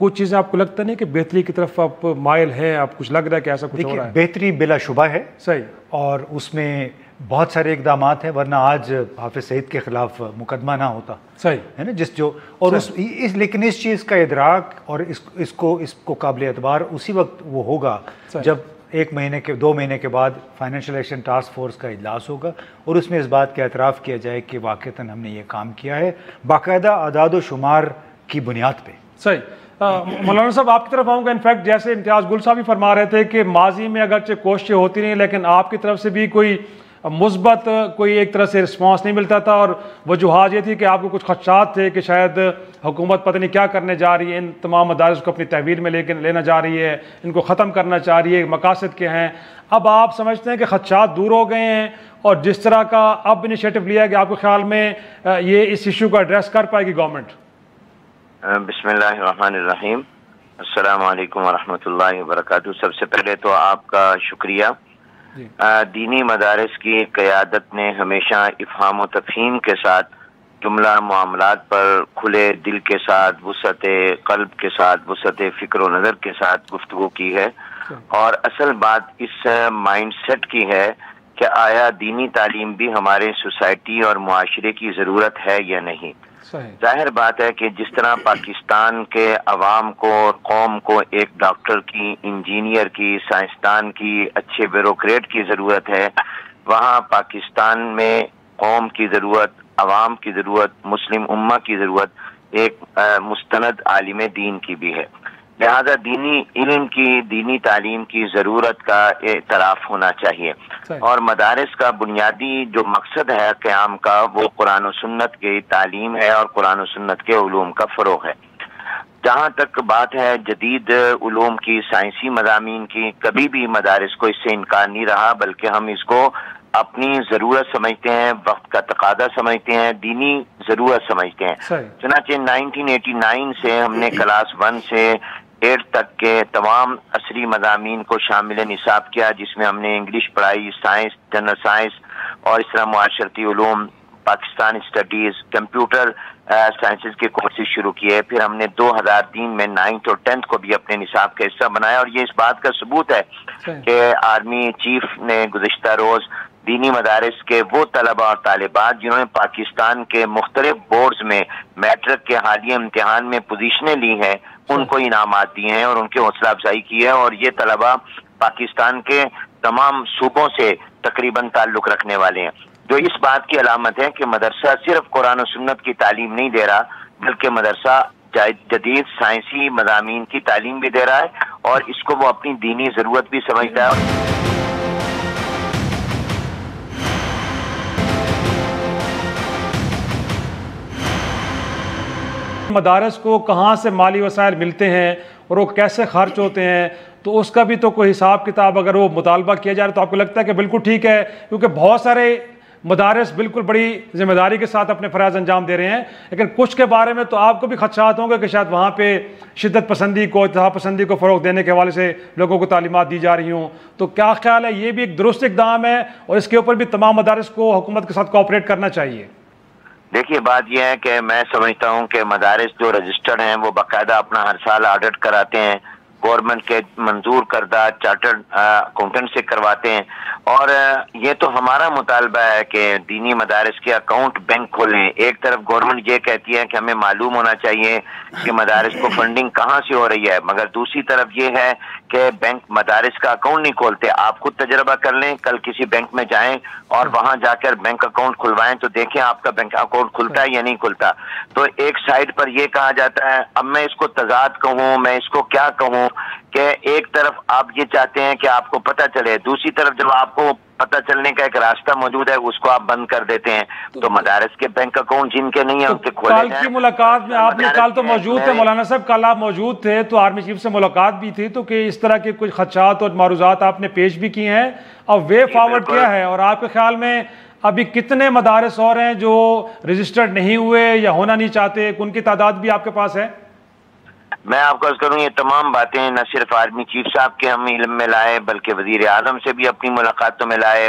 کچھ چیزیں آپ کو لگتا نہیں کہ بہتری کی طرف آپ مائل ہیں، آپ کچھ لگ رہا ہے کہ ایسا کچھ ہو رہا ہے؟ بہتری بلا شبہ ہے صحیح، اور اس میں بہت سارے اقدامات ہیں، ورنہ آج حافظ سعید کے خلاف مقدمہ نہ ہوتا، صحیح ہے نا، اور لیکن اس چیز کا ادراک اور اس کو قابل اعتبار اسی وقت وہ ہوگا جب 2 مہینے کے بعد فائنینشیل ایکشن ٹاسک فورس کا اجلاس ہوگا اور اس میں اس بات کا اعتراف کیا جائے کہ واقعتاً ہم نے یہ کام کیا ہے باقاعدہ اعداد و شمار کی بنیاد پہ۔ صحیح۔ مولانا صاحب آپ کی طرف آؤں گا، انفیکٹ جیسے امتیاز گل صاحب بھی فرما رہے تھے کہ ماضی میں اگرچہ کوششیں ہوتی رہیں لیکن آپ کی طرف سے بھی کوئی مثبت کوئی ایک طرح سے رسپانس نہیں ملتا تھا، اور وجوہات یہ تھی کہ آپ کو کچھ خدشات تھے کہ شاید حکومت پتہ نہیں کیا کرنے جا رہی ہے، ان تمام مدارس کو اپنی تحویل میں لینا جا رہی ہے، ان کو ختم کرنا چاہ رہی ہے، مقاصد کے ہیں۔ اب آپ سمجھتے ہیں کہ خدشات دور ہو گئے ہیں اور جس طرح کا اب انیشیٹو لیا گیا، آپ کے خیال میں یہ اس ایشو کو ایڈریس کر پائے گی گورنمنٹ؟ بسم اللہ الرحمن الرحیم، السلام علیکم ورحمۃ اللہ وبرکاتہ۔ سب سے پہلے تو آپ کا شکریہ۔ دینی مدارس کی قیادت نے ہمیشہ افہام و تفہیم کے ساتھ جملہ معاملات پر کھلے دل کے ساتھ، وسعت قلب کے ساتھ، وسعت فکر و نظر کے ساتھ گفتگو کی ہے، اور اصل بات اس مائنڈ سیٹ کی ہے کہ آیا دینی تعلیم بھی ہمارے سوسائٹی اور معاشرے کی ضرورت ہے یا نہیں۔ ظاہر بات ہے کہ جس طرح پاکستان کے عوام کو اور قوم کو ایک ڈاکٹر کی، انجینئر کی، سائنسدان کی، اچھے بیوروکریٹ کی ضرورت ہے، وہاں پاکستان میں قوم کی ضرورت، عوام کی ضرورت، مسلم امہ کی ضرورت ایک مستند عالم دین کی بھی ہے۔ لہذا دینی علم کی، دینی تعلیم کی ضرورت کا اعتراف ہونا چاہیے، اور مدارس کا بنیادی جو مقصد ہے قیام کا وہ قرآن و سنت کی تعلیم ہے اور قرآن و سنت کے علوم کا فروغ ہے۔ جہاں تک بات ہے جدید علوم کی، سائنسی مضامین کی، کبھی بھی مدارس کو اس سے انکار نہیں رہا، بلکہ ہم اس کو اپنی ضرورت سمجھتے ہیں، وقت کا تقاضا سمجھتے ہیں، دینی ضرورت سمجھتے ہیں۔ چنانچہ 1989 سے ہم نے کلاس 1 سے 8 تک کے تمام عصری مضامین کو شامل نصاب کیا، جس میں ہم نے انگلش پڑھائی، سائنس، جنرل سائنس اور اس طرح معاشرتی علوم، پاکستان اسٹڈیز، کمپیوٹر سائنسز کے کورسز شروع کیے۔ پھر ہم نے 2003 میں 9th اور 10th کو بھی اپنے نصاب کا حصہ بنایا، اور یہ اس بات کا ثبوت ہے کہ آرمی چیف نے گزشتہ روز دینی مدارس کے وہ طلبہ اور طالبات جنہوں نے پاکستان کے مختلف بورڈز میں میٹرک کے حالیہ امتحان میں پوزیشنیں لی ہیں ان کو انعامات دیے ہیں اور ان کی حوصلہ افزائی کی ہے، اور یہ طلبہ پاکستان کے تمام صوبوں سے تقریباً تعلق رکھنے والے ہیں، جو اس بات کی علامت ہے کہ مدرسہ صرف قرآن و سنت کی تعلیم نہیں دے رہا، بلکہ مدرسہ جدید سائنسی مضامین کی تعلیم بھی دے رہا ہے، اور اس کو وہ اپنی دینی ضرورت بھی سمجھتا ہے۔ مدارس کو کہاں سے مالی وسائل ملتے ہیں اور وہ کیسے خرچ ہوتے ہیں، تو اس کا بھی تو کوئی حساب کتاب اگر وہ مطالبہ کیا جائے تو آپ کو لگتا ہے کہ بالکل ٹھیک ہے، کیونکہ بہت سارے مدارس بالکل بڑی ذمہ داری کے ساتھ اپنے فرائض انجام دے رہے ہیں، لیکن کچھ کے بارے میں تو آپ کو بھی خدشات ہوں گے کہ شاید وہاں پہ شدت پسندی کو، اتحاد پسندی کو فروغ دینے کے حوالے سے لوگوں کو تعلیمات دی جا رہی ہوں، تو کیا خیال ہے یہ بھی ایک درست اقدام ہے اور اس کے اوپر بھی تمام مدارس کو حکومت کے ساتھ کوآپریٹ کرنا چاہیے؟ دیکھیے بات یہ ہے کہ میں سمجھتا ہوں کہ مدارس جو رجسٹرڈ ہیں وہ باقاعدہ اپنا ہر سال آڈٹ کراتے ہیں، گورنمنٹ کے منظور کردہ چارٹرڈ اکاؤنٹنٹ سے کرواتے ہیں، اور یہ تو ہمارا مطالبہ ہے کہ دینی مدارس کے اکاؤنٹ بینک کھولیں۔ ایک طرف گورنمنٹ یہ کہتی ہے کہ ہمیں معلوم ہونا چاہیے کہ مدارس کو فنڈنگ کہاں سے ہو رہی ہے، مگر دوسری طرف یہ ہے کہ بینک مدارس کا اکاؤنٹ نہیں کھولتے۔ آپ خود تجربہ کر لیں، کل کسی بینک میں جائیں اور وہاں جا کر بینک اکاؤنٹ کھلوائیں تو دیکھیں آپ کا بینک اکاؤنٹ کھلتا ہے یا نہیں کھلتا۔ تو ایک سائڈ پر یہ کہا جاتا ہے، اب میں اس کو تضاد کہوں، میں اس کو کیا کہوں، کہ ایک طرف آپ یہ چاہتے ہیں کہ آپ کو پتہ چلے، دوسری طرف جب آپ کو پتہ چلنے کا ایک راستہ موجود ہے اس کو آپ بند کر دیتے ہیں۔ تو مدارس کے بینک اکاؤنٹ جن کے نہیں ہیں ان کے کھولے جائیں۔ کل کی ملاقات میں آپ نے کل تو موجود تھے مولانا صاحب، کل آپ موجود تھے تو آرمی چیف سے ملاقات بھی تھی، تو کہ اس طرح کے کچھ خدشات اور معروضات آپ نے پیش بھی کیے ہیں، اب وے فارورڈ کیا ہے، اور آپ کے خیال میں ابھی کتنے مدارس اور ہیں جو رجسٹرڈ نہیں ہوئے یا ہونا نہیں چاہتے، ان کی تعداد بھی آپ کے پاس ہے؟ میں آپ کو عرض کروں یہ تمام باتیں نہ صرف آرمی چیف صاحب کے ہم علم میں لائے بلکہ وزیر اعظم سے بھی اپنی ملاقاتوں میں لائے،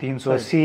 380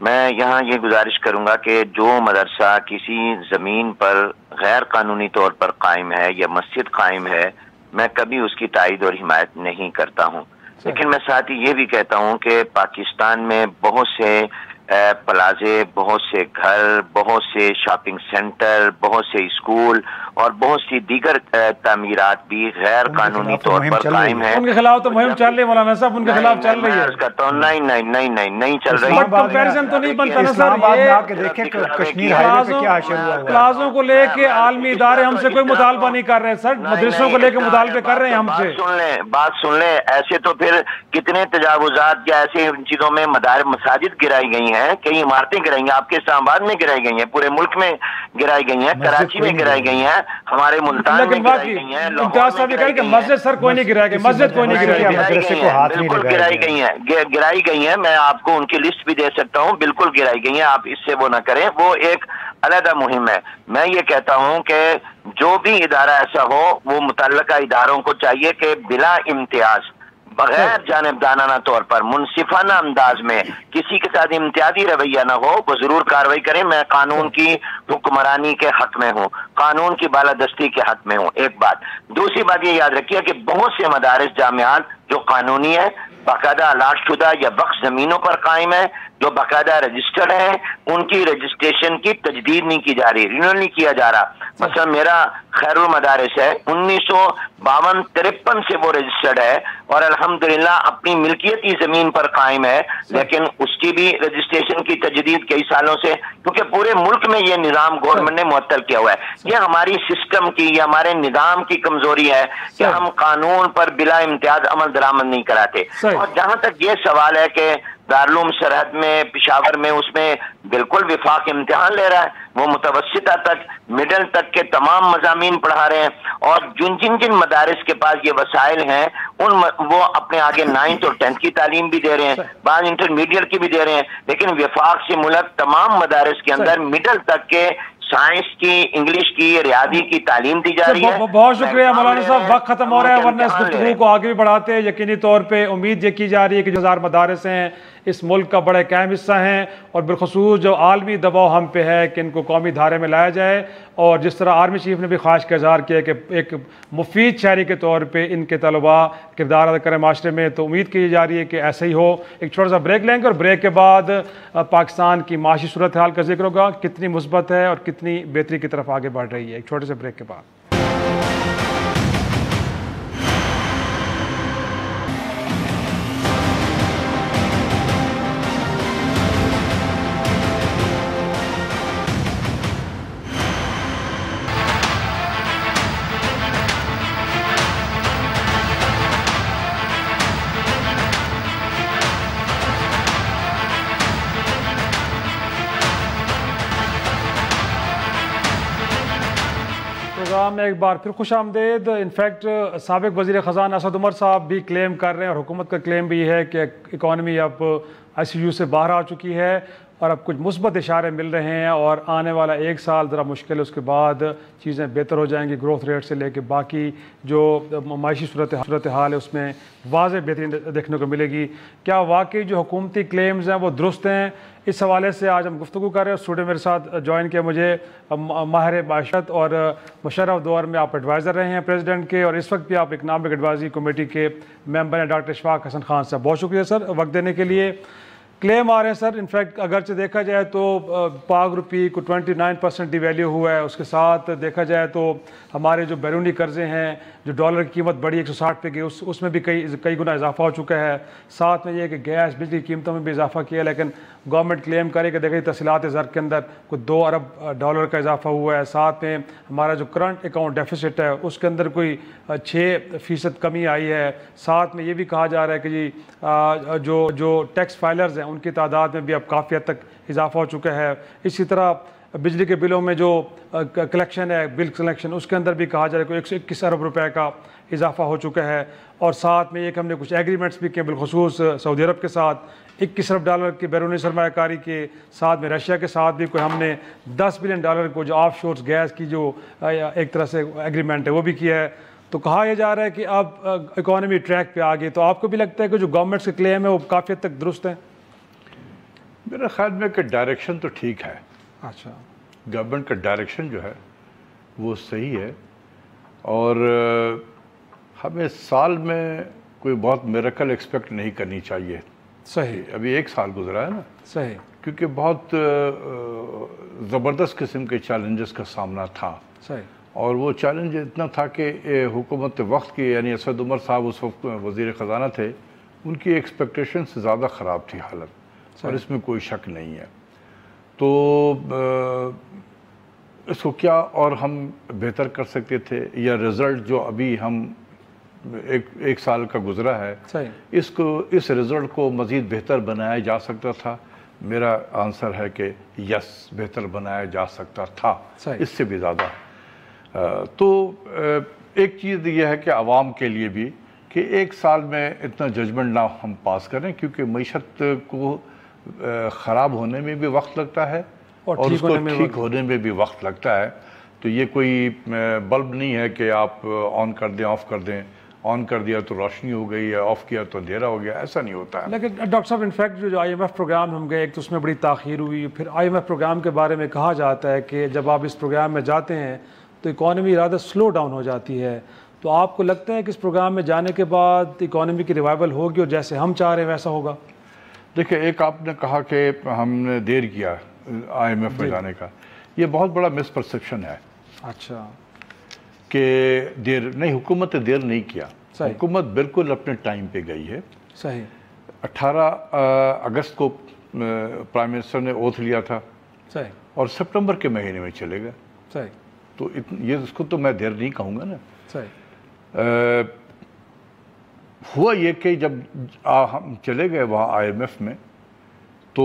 میں یہاں یہ گزارش کروں گا کہ جو مدرسہ کسی زمین پر غیر قانونی طور پر قائم ہے یا مسجد قائم ہے، میں کبھی اس کی تائید اور حمایت نہیں کرتا ہوں، لیکن میں ساتھ ہی یہ بھی کہتا ہوں کہ پاکستان میں بہت سے پلازے، بہت سے گھر، بہت سے شاپنگ سینٹر، بہت سے اسکول اور بہت سی دیگر تعمیرات بھی غیر قانونی طور پر قائم ہیں۔ ان کے خلاف تو مہم چل رہی ہے مولانا صاحب، ان کے خلاف چل رہی ہے۔ نہیں چل رہی ہے۔ کمپیریزن تو نہیں بنتا نا سر، پلازوں کو لے کے عالمی ادارے ہم سے کوئی مطالبہ نہیں کر رہے سر، مدرسوں کو لے کے مطالبے کر رہے ہیں ہم سے۔ بات سن لیں، ایسے تو پھر کتنے تجاوزات یا ایسے چیزوں میں مساجد گرائی گئی ہیں، کئی عمارتیں گرائی ہیں، آپ کے اسلام آباد میں گرائی گئی ہیں، پورے ملک میں گرائی گئی ہیں، کراچی میں گرائی گئی ہیں، ہمارے ملتان میں گرائی گئی ہیں، امتیاز صاحب یہ کہیں کہ مسجد سر کوئی نہیں گرائی گئی، مسجد کوئی نہیں گرائی گئی، بالکل گرائی گئی ہیں، میں آپ کو ان کی لسٹ بھی دے سکتا ہوں، بالکل گرائی گئی ہیں، آپ اس سے وہ نہ کریں، وہ ایک علیحدہ مہم ہے۔ میں یہ کہتا ہوں کہ جو بھی ادارہ ایسا ہو، وہ متعلقہ اداروں کو چاہیے کہ بلا امتیاز، بغیر جانبدارانہ طور پر، منصفانہ انداز میں کسی کے ساتھ امتیازی رویہ نہ ہو، وہ ضرور کارروائی کریں۔ میں قانون کی حکمرانی کے حق میں ہوں، قانون کی بالادستی کے حق میں ہوں، ایک بات۔ دوسری بات یہ یاد رکھیے کہ بہت سے مدارس جامعات جو قانونی ہے، باقاعدہ الاٹ شدہ یا وقف زمینوں پر قائم ہے، جو باقاعدہ رجسٹرڈ ہیں، ان کی رجسٹریشن کی تجدید نہیں کی جا رہی، رینیول نہیں کیا جا رہا۔ مثلا میرا خیر المدارس ہے، 1952-53 سے وہ رجسٹرڈ ہے اور الحمدللہ اپنی ملکیتی زمین پر قائم ہے، لیکن اس کی بھی رجسٹریشن کی تجدید کئی سالوں سے، کیونکہ پورے ملک میں یہ نظام گورنمنٹ نے معطل کیا ہوا ہے۔ یہ ہماری سسٹم کی یا ہمارے نظام کی کمزوری ہے کہ ہم قانون پر بلا امتیاز عمل درآمد نہیں کراتے۔ اور جہاں تک یہ سوال ہے کہ دارالعلوم سرحد میں، پشاور میں، اس میں بالکل وفاق امتحان لے رہا ہے، وہ متوسطہ تک، مڈل تک کے تمام مضامین پڑھا رہے ہیں، اور جن مدارس کے پاس یہ وسائل ہیں وہ اپنے آگے 9th اور 10th کی تعلیم بھی دے رہے ہیں، بعض انٹرمیڈیٹ کی بھی دے رہے ہیں، لیکن وفاق سے ملک تمام مدارس کے اندر مڈل تک کے سائنس کی، انگلش کی، ریاضی کی تعلیم دی جا رہی ہے۔ بہت شکریہ مولانا صاحب، وقت ختم ہو رہا ہے، ورنہ اس گفتگو کو آگے بھی بڑھاتے ہیں۔ یقینی طور پہ امید یہ کی جا رہی ہے کہ جو 1000 مدارس ہیں اس ملک کا بڑا ایک اہم حصہ ہیں، اور بالخصوص جو عالمی دباؤ ہم پہ ہے کہ ان کو قومی دھارے میں لایا جائے، اور جس طرح آرمی چیف نے بھی خواہش کا اظہار کیا کہ ایک مفید شہری کے طور پہ ان کے طلباء کردار ادا کریں معاشرے میں، تو امید کی جا رہی ہے کہ ایسا ہی ہو۔ ایک چھوٹا سا بریک لیں گے اور بریک کے بعد پاکستان کی معاشی صورتحال کا ذکر ہوگا، کتنی مثبت ہے اور کتنی بہتری کی طرف آگے بڑھ رہی ہے، ایک چھوٹے سے بریک کے بعد۔ پروگرام میں ایک بار پھر خوش آمدید۔ انفیکٹ سابق وزیر خزانہ اسد عمر صاحب بھی کلیم کر رہے ہیں، اور حکومت کا کلیم بھی ہے کہ اکانومی اب ICU سے باہر آ چکی ہے اور اب کچھ مثبت اشارے مل رہے ہیں، اور آنے والا ایک سال ذرا مشکل ہے، اس کے بعد چیزیں بہتر ہو جائیں گی، گروتھ ریٹ سے لے کے باقی جو معاشی صورتحال ہے اس میں واضح بہتری دیکھنے کو ملے گی۔ کیا واقعی جو حکومتی کلیمز ہیں وہ درست ہیں؟ اس حوالے سے آج ہم گفتگو کر رہے ہیں۔ اسٹوڈیو میرے ساتھ جوائن کیا مجھے ماہر معاشرت اور مشرف دور میں آپ ایڈوائزر رہے ہیں پریزیڈنٹ کے، اور اس وقت بھی آپ اکنامک ایڈوائزری کمیٹی کے ممبر ہیں، ڈاکٹر اشفاق حسن خان صاحب۔ بہت شکریہ سر وقت دینے کے لیے۔ کلیم آ رہے ہیں سر، انفیکٹ اگرچہ دیکھا جائے تو پاک روپی کو 29% ڈی ویلیو ہوا ہے، اس کے ساتھ دیکھا جائے تو ہمارے جو بیرونی قرضے ہیں، جو ڈالر کی قیمت بڑی 160 پہ گئی، اس میں بھی کئی گنا اضافہ ہو چکا ہے۔ ساتھ میں یہ کہ گیس بجلی کی قیمتوں میں بھی اضافہ کیا، لیکن گورنمنٹ کلیم کرے کہ دیکھیں تحصیلات زر کے اندر کوئی 2 ارب ڈالر کا اضافہ ہوا ہے۔ ساتھ میں ہمارا جو کرنٹ اکاؤنٹ ڈیفیسٹ ہے اس کے اندر کوئی 6% کمی آئی ہے۔ ساتھ میں یہ بھی کہا جا رہا ہے کہ جی جو ٹیکس فائلرز ہیں ان کی تعداد میں بھی اب کافی حد تک اضافہ ہو چکا ہے۔ اسی طرح بجلی کے بلوں میں جو کلیکشن ہے، بل کلیکشن، اس کے اندر بھی کہا جا رہا ہے کہ 121 ارب روپے کا اضافہ ہو چکا ہے۔ اور ساتھ میں ایک ہم نے کچھ ایگریمنٹس بھی کیے بالخصوص سعودی عرب کے ساتھ، 21 ارب ڈالر کی بیرونی سرمایہ کاری کے ساتھ میں رشیا کے ساتھ بھی کوئی ہم نے 10 بلین ڈالر کو جو آف شورس گیس کی جو ایک طرح سے ایگریمنٹ ہے وہ بھی کیا ہے۔ تو کہا یہ جا رہا ہے کہ اب اکانومی ٹریک پہ آ گئی، تو آپ کو بھی لگتا ہے کہ جو گورنمنٹ سے کلیم ہے وہ کافی حد تک درست ہے؟ میرے خیال میں کہ ڈائریکشن تو ٹھیک ہے. اچھا. گورنمنٹ کا ڈائریکشن جو ہے وہ صحیح ہے, اور ہمیں سال میں کوئی بہت میریکل ایکسپیکٹ نہیں کرنی چاہیے. صحیح. ابھی 1 سال گزرا ہے نا. صحیح. کیونکہ بہت زبردست قسم کے چیلنجز کا سامنا تھا. صحیح. اور وہ چیلنج اتنا تھا کہ حکومت وقت کی, یعنی اسد عمر صاحب اس وقت وزیر خزانہ تھے, ان کی ایکسپیکٹیشن سے زیادہ خراب تھی حالت, اور اس میں کوئی شک نہیں ہے. تو اس کو کیا اور ہم بہتر کر سکتے تھے, یا رزلٹ جو ابھی ہم ایک سال کا گزرا ہے, اس رزلٹ کو مزید بہتر بنایا جا سکتا تھا؟ میرا آنسر ہے کہ یس, بہتر بنایا جا سکتا تھا, اس سے بھی زیادہ. تو ایک چیز یہ ہے کہ عوام کے لیے بھی کہ 1 سال میں اتنا ججمنٹ نہ ہم پاس کریں, کیونکہ معیشت کو خراب ہونے میں بھی وقت لگتا ہے اور اس کو ٹھیک ہونے میں بھی وقت لگتا ہے. تو یہ کوئی بلب نہیں ہے کہ آپ آن کر دیں آف کر دیں, آن کر دیا تو روشنی ہو گئی, یا آف کیا تو اندھیرا ہو گیا, ایسا نہیں ہوتا ہے. لیکن ڈاکٹر صاحب انفیکٹ جو IMF پروگرام ہم گئے, ایک تو اس میں بڑی تاخیر ہوئی, پھر IMF پروگرام کے بارے میں کہا جاتا ہے کہ جب آپ اس پروگرام میں جاتے ہیں تو اکانومی زیادہ سلو ڈاؤن ہو جاتی ہے. تو آپ کو لگتا ہے کہ اس پروگرام میں جانے کے بعد اکانومی کی ریوائول ہوگی اور جیسے ہم چاہ رہے ہیں ویسا ہوگا؟ دیکھیں, ایک آپ نے کہا کہ ہم نے دیر کیا IMF میں جانے کا, یہ بہت بڑا مس پرسیپشن ہے. اچھا. کہ دیر نہیں, حکومت نے دیر نہیں کیا, حکومت بالکل اپنے ٹائم پہ گئی ہے. صحیح. 18 اگست کو پرائم منسٹر نے اوتھ لیا تھا. صحیح. اور سپٹمبر کے مہینے میں چلے گئے. صحیح. تو یہ اس کو تو میں دیر نہیں کہوں گا نا. صحیح. ہوا یہ کہ جب ہم چلے گئے وہاں IMF میں, تو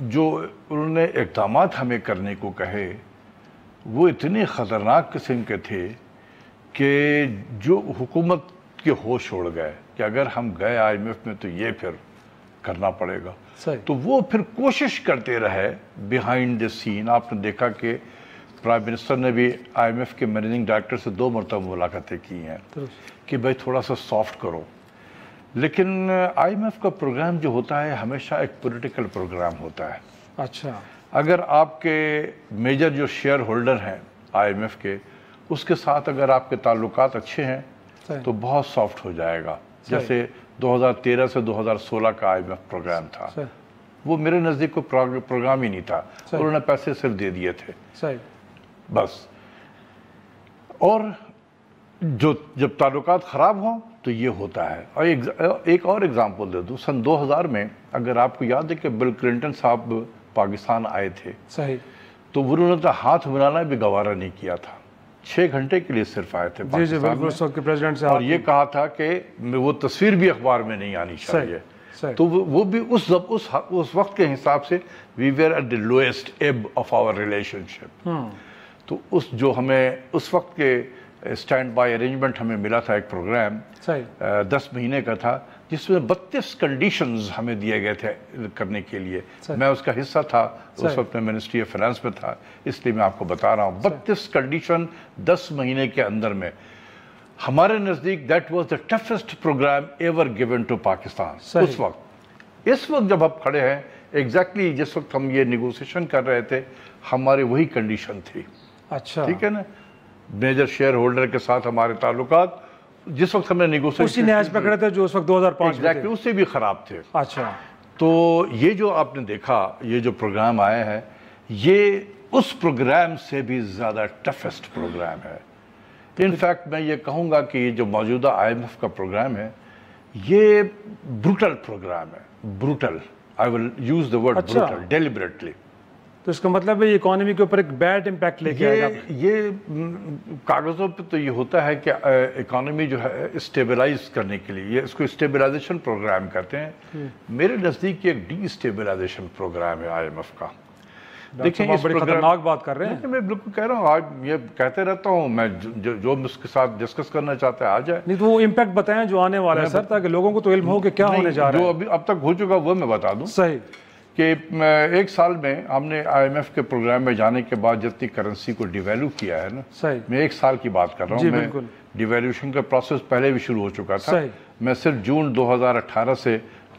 جو انہوں نے اقدامات ہمیں کرنے کو کہے وہ اتنے خطرناک قسم کے تھے کہ جو حکومت کے ہوش اڑ گئے کہ اگر ہم گئے IMF میں تو یہ پھر کرنا پڑے گا. تو وہ پھر کوشش کرتے رہے بیہائنڈ دی سین. آپ نے دیکھا کہ پرائم منسٹر نے بھی IMF کے مینیجنگ ڈائریکٹر سے 2 مرتبہ ملاقاتیں کی ہیں کہ بھائی تھوڑا سا سافٹ کرو. لیکن IMF کا پروگرام جو ہوتا ہے ہمیشہ ایک پولیٹیکل پروگرام ہوتا ہے. اچھا. اگر آپ کے میجر جو شیئر ہولڈر ہیں IMF کے, اس کے ساتھ اگر آپ کے تعلقات اچھے ہیں تو بہت سافٹ ہو جائے گا. جیسے 2013 سے 2016 کا IMF پروگرام تھا, وہ میرے نزدیک کوئی پروگرام ہی نہیں تھا, انہوں نے پیسے صرف دے دیے تھے بس. اور جب تعلقات خراب ہوں تو یہ ہوتا ہے. اور ایک اور ایگزامپل دے دوں, سن 2000 میں اگر آپ کو یاد ہے کہ بل کلنٹن صاحب پاکستان آئے تھے, تو انہوں نے ہاتھ ملانا بھی گوارا نہیں کیا تھا. 6 گھنٹے کے لیے صرف آئے تھے پاکستان میں, اور یہ کہا تھا کہ وہ تصویر بھی اخبار میں نہیں آنی چاہیے. تو وہ بھی اس وقت کے حساب سے we were at the lowest ebb of our relationship. تو جو ہمیں اس وقت کے اسٹینڈ بائی ارینجمنٹ ہمیں ملا تھا, ایک پروگرام 10 مہینے کا تھا, جس میں 32 کنڈیشنز ہمیں دیے گئے تھے کرنے کے لیے. میں اس کا حصہ تھا, اس وقت میں منسٹری آف فائنانس میں تھا, اس لیے میں آپ کو بتا رہا ہوں. 32 کنڈیشن 10 مہینے کے اندر میں. ہمارے نزدیک that was the toughest programme ever given to Pakistan اس وقت. اس وقت جب آپ کھڑے ہیں ایگزیکٹلی جس وقت ہم یہ نیگوسیشن کر رہے تھے, ہمارے وہی کنڈیشن تھی. اچھا. ٹھیک ہے نا, میجر شیئر ہولڈر کے ساتھ ہمارے تعلقات جس وقت ہم نے نیگوسیشن اسی نیز پکڑے تھے جو اس وقت 2005 میں تھے, اس سے بھی خراب تھے. اچھا. تو یہ جو آپ نے دیکھا, یہ جو پروگرام آیا ہے, یہ اس پروگرام سے بھی زیادہ ٹفسٹ پروگرام ہے. انفیکٹ میں یہ کہوں گا کہ یہ جو موجودہ IMF کا پروگرام ہے, یہ بروٹل پروگرام ہے. Brutal, I will use the word brutal deliberately. تو اس کا مطلب ہے یہ اکانومی کے اوپر ایک بیڈ امپیکٹ لے کے آئے گا. یہ کاغذوں پہ تو یہ ہوتا ہے کہ اکانومی جو ہے اسٹیبلائز کرنے کے لیے, یہ اس کو اسٹیبلائزیشن پروگرام کرتے ہیں. میرے نزدیک یہ ایک ڈی اسٹیبلائزیشن پروگرام ہے IMF کا. دیکھیں آپ بڑی خطرناک بات کر رہے ہیں. میں بالکل کہہ رہا ہوں, آج یہ کہتے رہتا ہوں میں, جو اس کے ساتھ ڈسکس کرنا چاہتا ہے آ جائے. نہیں تو وہ امپیکٹ بتائیں جو آنے والا ہے سر, تاکہ لوگوں کو تو علم ہو کہ کیا ہونے جا رہا ہے. جو ابھی اب تک ہو چکا وہ میں بتا دوں. صحیح. کہ 1 سال میں ہم نے IMF کے پروگرام میں جانے کے بعد جتنی کرنسی کو ڈیویلو کیا ہے نا, میں 1 سال کی بات کر رہا ہوں. میں ڈیویلوشن کا پروسیس پہلے بھی شروع ہو چکا تھا. میں صرف جون 2018 سے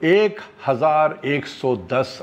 1110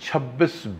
$26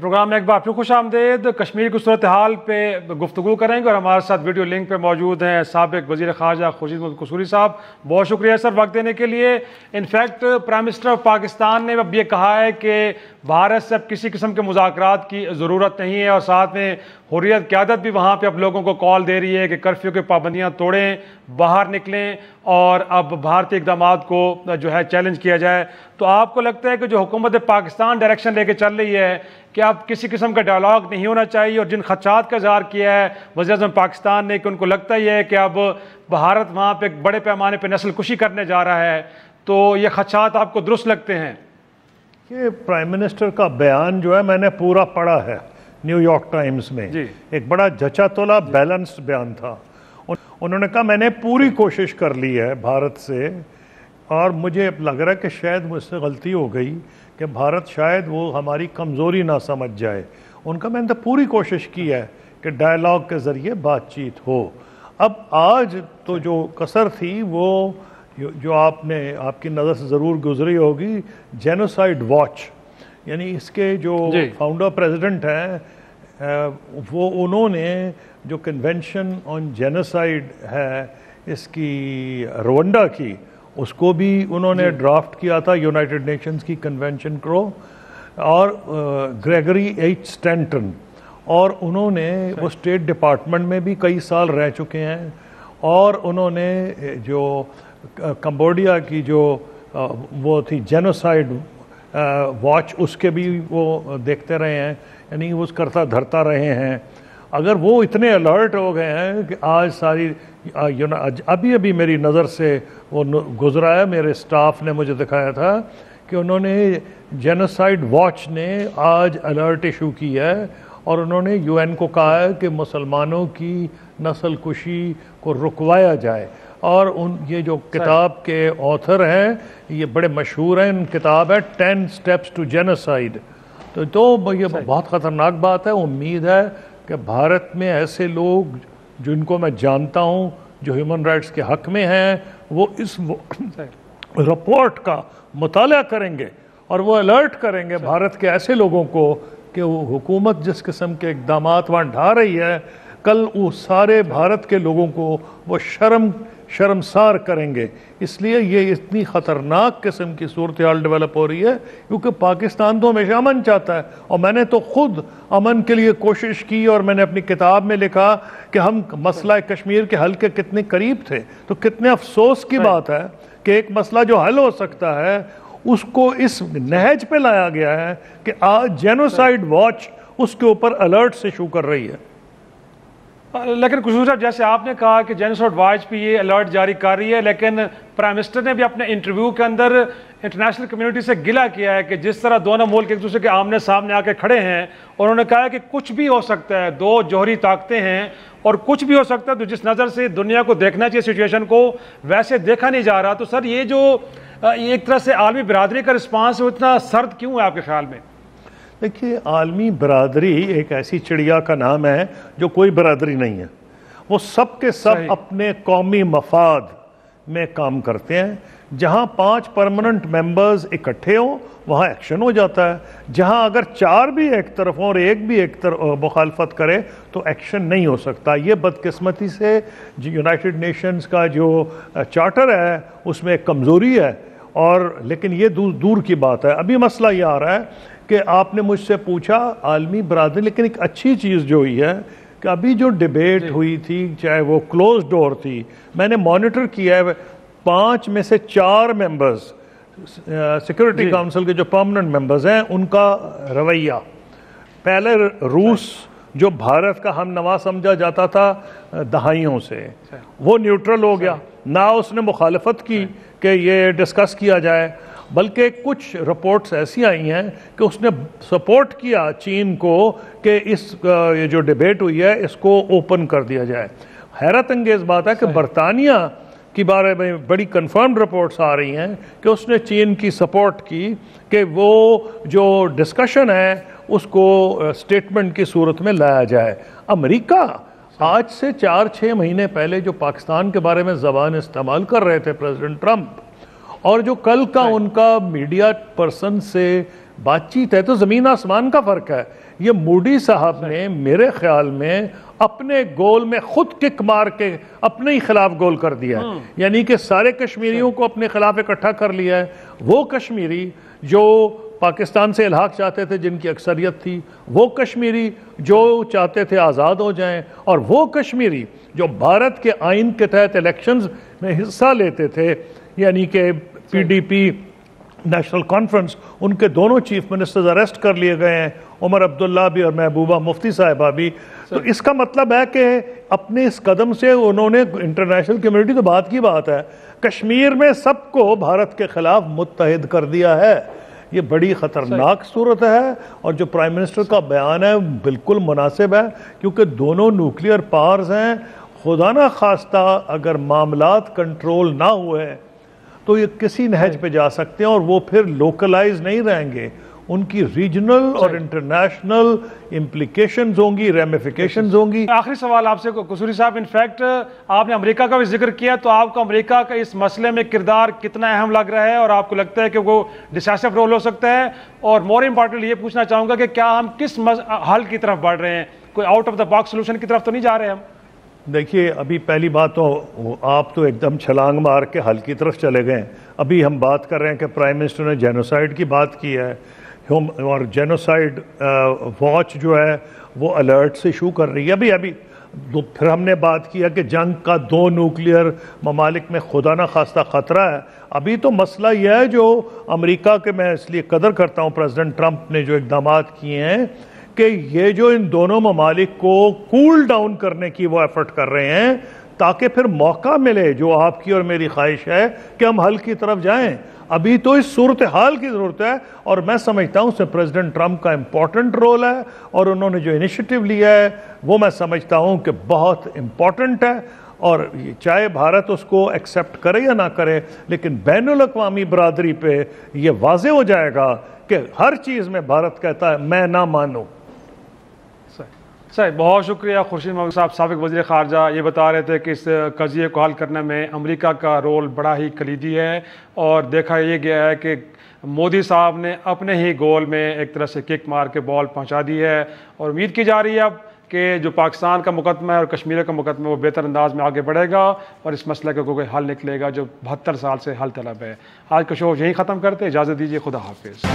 پروگرام میں ایک بار پھر خوش آمدید. کشمیر کی صورتحال پہ گفتگو کریں گے اور ہمارے ساتھ ویڈیو لنک پہ موجود ہیں سابق وزیر خارجہ خورشید محمد قصوری صاحب. بہت شکریہ سر وقت دینے کے لیے. In fact prime minister of Pakistan نے اب یہ کہا ہے کہ بھارت سے اب کسی قسم کے مذاکرات کی ضرورت نہیں ہے اور ساتھ میں حریت قیادت بھی وہاں پہ اب لوگوں کو کال دے رہی ہے کہ کرفیو کی پابندیاں توڑیں, باہر نکلیں اور اب بھارتی اقدامات کو جو ہے چیلنج کیا جائے. تو آپ کو لگتا ہے کہ جو حکومت پاکستان ڈائریکشن لے کے چل رہی ہے کہ اب کسی قسم کا ڈائلاگ نہیں ہونا چاہیے, اور جن خدشات کا اظہار کیا ہے وزیر اعظم پاکستان نے کہ ان کو لگتا ہی ہے کہ اب بھارت وہاں پہ ایک بڑے پیمانے پہ نسل کشی کرنے جا رہا ہے, تو یہ خدشات آپ کو درست لگتے ہیں؟ یہ پرائم منسٹر کا بیان جو ہے میں نے پورا پڑھا ہے نیو یارک ٹائمز میں. ایک بڑا جچا تولا بیلنسڈ بیان تھا. انہوں نے کہا میں نے پوری کوشش کر لی ہے بھارت سے, اور مجھے لگ رہا ہے کہ شاید مجھ سے غلطی ہو گئی کہ بھارت شاید وہ ہماری کمزوری نہ سمجھ جائے. ان کا میں نے تو پوری کوشش کی ہے کہ ڈائلاگ کے ذریعے بات چیت ہو. اب آج تو جو کسر تھی وہ جو آپ کی نظر سے ضرور گزری ہوگی, جینوسائیڈ واچ, یعنی اس کے جو فاؤنڈر پریزیڈنٹ ہیں وہ انہوں نے جو کنونشن آن جینوسائیڈ ہے اس کی روانڈا کی, اس کو بھی انہوں نے ڈرافٹ کیا تھا یونائٹڈ نیشنز کی کنونشن کو, اور گریگری ایچ اسٹینٹن, اور انہوں نے وہ اسٹیٹ ڈپارٹمنٹ میں بھی کئی سال رہ چکے ہیں, اور انہوں نے جو کمبوڈیا کی جو وہ تھی جینوسائیڈ واچ اس کے بھی وہ دیکھتے رہے ہیں, یعنی وہ کرتا دھرتا رہے ہیں. اگر وہ اتنے الرٹ ہو گئے ہیں کہ آج ساری ابھی میری نظر سے وہ گزرا ہے, میرے سٹاف نے مجھے دکھایا تھا کہ انہوں نے جینوسائیڈ واچ نے آج الرٹ ایشو کی ہے, اور انہوں نے یو این کو کہا ہے کہ مسلمانوں کی نسل کشی کو رکوایا جائے. اور یہ جو کتاب کے آتھر ہیں یہ بڑے مشہور ہیں, کتاب ہے 10 Steps to Genocide. تو یہ بہت خطرناک بات ہے. امید ہے کہ بھارت میں ایسے لوگ جن کو میں جانتا ہوں جو ہیومن رائٹس کے حق میں ہیں وہ اس رپورٹ کا مطالعہ کریں گے اور وہ الرٹ کریں گے بھارت کے ایسے لوگوں کو کہ وہ حکومت جس قسم کے اقدامات وہاں ڈھا رہی ہے, کل وہ سارے بھارت کے لوگوں کو وہ شرمسار کریں گے. اس لیے یہ اتنی خطرناک قسم کی صورتحال ڈیولپ ہو رہی ہے کیونکہ پاکستان تو ہمیشہ امن چاہتا ہے, اور میں نے تو خود امن کے لیے کوشش کی, اور میں نے اپنی کتاب میں لکھا کہ ہم مسئلہ کشمیر کے حل کے کتنے قریب تھے. تو کتنے افسوس کی بات ہے کہ ایک مسئلہ جو حل ہو سکتا ہے اس کو اس نہج پہ لایا گیا ہے کہ آج جینوسائیڈ واچ اس کے اوپر الرٹس ایشو کر رہی ہے. لیکن قصوری صاحب جیسے آپ نے کہا کہ جینوسائیڈ واچ پہ یہ الرٹ جاری کر رہی ہے, لیکن پرائم منسٹر نے بھی اپنے انٹرویو کے اندر انٹرنیشنل کمیونٹی سے گلہ کیا ہے کہ جس طرح دونوں ملک ایک دوسرے کے آمنے سامنے آ کے کھڑے ہیں, اور انہوں نے کہا کہ کچھ بھی ہو سکتا ہے, دو جوہری طاقتیں ہیں اور کچھ بھی ہو سکتا ہے, تو جس نظر سے دنیا کو دیکھنا چاہیے سچویشن کو ویسے دیکھا نہیں جا رہا. تو سر یہ جو ایک طرح سے عالمی برادری کا رسپانس وہ اتنا سرد کیوں ہے آپ کے خیال میں؟ دیکھیے, عالمی برادری ایک ایسی چڑیا کا نام ہے جو کوئی برادری نہیں ہے. وہ سب کے سب اپنے قومی مفاد میں کام کرتے ہیں. جہاں 5 پرماننٹ ممبرز اکٹھے ہوں وہاں ایکشن ہو جاتا ہے. جہاں اگر 4 بھی ایک طرف ہوں اور ایک بھی ایک طرف مخالفت کرے تو ایکشن نہیں ہو سکتا. یہ بدقسمتی سے یونائٹڈ نیشنز کا جو چارٹر ہے اس میں ایک کمزوری ہے, اور لیکن یہ دور کی بات ہے. ابھی مسئلہ یہ آ رہا ہے کہ آپ نے مجھ سے پوچھا عالمی برادری, لیکن ایک اچھی چیز جو ہوئی ہے کہ ابھی جو ڈیبیٹ ہوئی تھی چاہے وہ کلوز ڈور تھی, میں نے مانیٹر کیا ہے, 5 میں سے 4 ممبرز سیکورٹی کاؤنسل کے جو پرماننٹ ممبرز ہیں ان کا رویہ, پہلے روس جو بھارت کا ہم نوا سمجھا جاتا تھا دہائیوں سے, وہ نیوٹرل ہو گیا. نہ اس نے مخالفت کی کہ یہ ڈسکس کیا جائے, بلکہ کچھ رپورٹس ایسی آئی ہیں کہ اس نے سپورٹ کیا چین کو کہ اس یہ جو ڈیبیٹ ہوئی ہے اس کو اوپن کر دیا جائے. حیرت انگیز بات ہے کہ برطانیہ کی بارے میں بڑی کنفرمڈ رپورٹس آ رہی ہیں کہ اس نے چین کی سپورٹ کی کہ وہ جو ڈسکشن ہے اس کو سٹیٹمنٹ کی صورت میں لایا جائے. امریکہ آج سے 4-6 مہینے پہلے جو پاکستان کے بارے میں زبان استعمال کر رہے تھے پریزیڈنٹ ٹرمپ, اور جو کل کا ان کا میڈیا پرسن سے بات چیت ہے تو زمین آسمان کا فرق ہے. یہ مودی صاحب نے میرے خیال میں اپنے گول میں خود کک مار کے اپنے ہی خلاف گول کر دیا ہے. یعنی کہ سارے کشمیریوں کو اپنے خلاف اکٹھا کر لیا ہے. وہ کشمیری جو پاکستان سے الحاق چاہتے تھے جن کی اکثریت تھی، وہ کشمیری جو چاہتے تھے آزاد ہو جائیں، اور وہ کشمیری جو بھارت کے آئین کے تحت الیکشنز میں حصہ لیتے تھے، یعنی کہ P D P National Conference, ان کے دونوں چیف منسٹرز اریسٹ کر لیے گئے ہیں، عمر عبداللہ بھی اور محبوبہ مفتی صاحبہ بھی. تو اس کا مطلب ہے کہ اپنے اس قدم سے انہوں نے انٹرنیشنل کمیونٹی، تو بات کی بات ہے، کشمیر میں سب کو بھارت کے خلاف متحد کر دیا ہے. یہ بڑی خطرناک صورت ہے، اور جو پرائم منسٹر کا بیان ہے بالکل مناسب ہے، کیونکہ دونوں نیوکلیئر پاورز ہیں. خدا نہ خواستہ اگر معاملات کنٹرول نہ ہوئے تو یہ کسی نہج پہ جا سکتے ہیں، اور وہ پھر لوکلائز نہیں رہیں گے. ان کی ریجنل اور انٹرنیشنل امپلیکیشنز ہوں گی، ریمیفیکیشنز ہوں گی. آخری سوال آپ سے قصوری صاحب، انفیکٹ آپ نے امریکہ کا بھی ذکر کیا، تو آپ کو امریکہ کا اس مسئلے میں کردار کتنا اہم لگ رہا ہے، اور آپ کو لگتا ہے کہ وہ ڈیسائسو رول ہو سکتا ہے؟ اور مور امپورٹنٹ یہ پوچھنا چاہوں گا کہ کیا ہم کس حل کی طرف بڑھ رہے ہیں؟ کوئی out of the box solution کی طرف تو نہیں جا رہے ہم؟ دیکھیے، ابھی پہلی بات تو آپ تو ایک دم چھلانگ مار کے حل کی طرف چلے گئے. ابھی ہم بات کر رہے ہیں کہ پرائم منسٹر نے جینوسائیڈ کی بات کی ہے، اور جینوسائیڈ واچ جو ہے وہ الرٹس ایشو کر رہی ہے. ابھی پھر ہم نے بات کیا کہ جنگ کا 2 نیوکلیئر ممالک میں خدا نہ خواستہ خطرہ ہے. ابھی تو مسئلہ یہ ہے جو امریکہ کے، میں اس لیے قدر کرتا ہوں پریزیڈنٹ ٹرمپ نے جو اقدامات کیے ہیں، کہ یہ جو ان دونوں ممالک کو کول ڈاؤن کرنے کی وہ ایفرٹ کر رہے ہیں، تاکہ پھر موقع ملے، جو آپ کی اور میری خواہش ہے کہ ہم حل کی طرف جائیں. ابھی تو اس صورتحال کی ضرورت ہے، اور میں سمجھتا ہوں اس میں پریزیڈنٹ ٹرمپ کا امپورٹنٹ رول ہے، اور انہوں نے جو انیشیٹو لیا ہے وہ میں سمجھتا ہوں کہ بہت امپورٹنٹ ہے. اور چاہے بھارت اس کو ایکسیپٹ کرے یا نہ کرے، لیکن بین الاقوامی برادری پہ یہ واضح ہو جائے گا کہ ہر چیز میں بھارت کہتا ہے میں نہ مانوں. صحیح، بہت شکریہ. خورشید محمد صاحب، سابق وزیر خارجہ، یہ بتا رہے تھے کہ اس قضیے کو حل کرنے میں امریکہ کا رول بڑا ہی کلیدی ہے، اور دیکھا یہ گیا ہے کہ مودی صاحب نے اپنے ہی گول میں ایک طرح سے کک مار کے بال پہنچا دی ہے، اور امید کی جا رہی ہے اب کہ جو پاکستان کا مقدمہ ہے اور کشمیر کا مقدمہ وہ بہتر انداز میں آگے بڑھے گا، اور اس مسئلے کا کوئی حل نکلے گا جو 72 سال سے حل طلب ہے. آج کا شو یہیں ختم کرتے، اجازت دیجیے، خدا حافظ.